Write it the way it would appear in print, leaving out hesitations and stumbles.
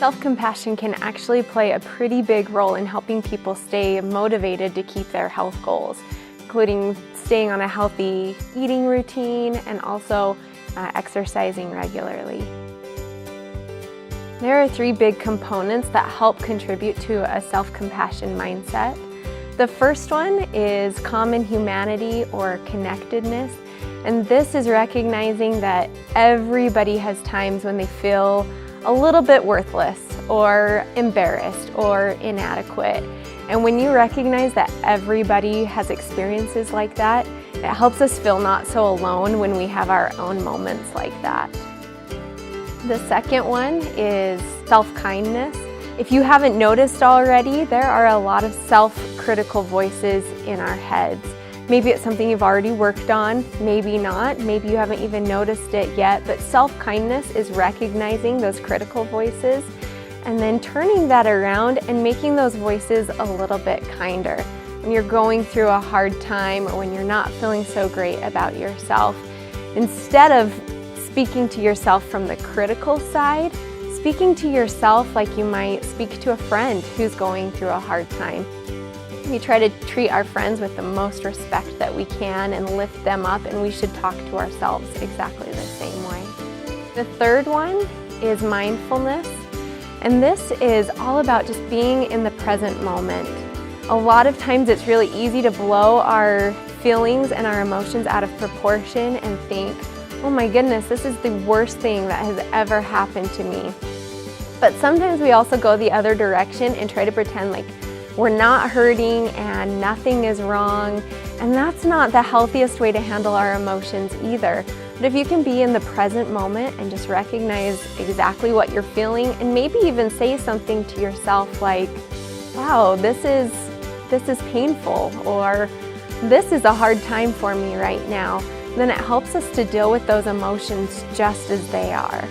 Self-compassion can actually play a pretty big role in helping people stay motivated to keep their health goals, including staying on a healthy eating routine and also exercising regularly. There are 3 big components that help contribute to a self-compassion mindset. The first one is common humanity or connectedness, and this is recognizing that everybody has times when they feel a little bit worthless or embarrassed or inadequate. And when you recognize that everybody has experiences like that, it helps us feel not so alone when we have our own moments like that. The second one is self-kindness. If you haven't noticed already, there are a lot of self-critical voices in our heads. Maybe it's something you've already worked on, maybe not, maybe you haven't even noticed it yet, but self-kindness is recognizing those critical voices and then turning that around and making those voices a little bit kinder. When you're going through a hard time or when you're not feeling so great about yourself, instead of speaking to yourself from the critical side, speaking to yourself like you might speak to a friend who's going through a hard time. We try to treat our friends with the most respect that we can and lift them up, and we should talk to ourselves exactly the same way. The third one is mindfulness, and this is all about just being in the present moment. A lot of times it's really easy to blow our feelings and our emotions out of proportion and think, oh my goodness, this is the worst thing that has ever happened to me. But sometimes we also go the other direction and try to pretend like we're not hurting and nothing is wrong, and that's not the healthiest way to handle our emotions either. But if you can be in the present moment and just recognize exactly what you're feeling and maybe even say something to yourself like, wow, this is painful, or this is a hard time for me right now, then it helps us to deal with those emotions just as they are.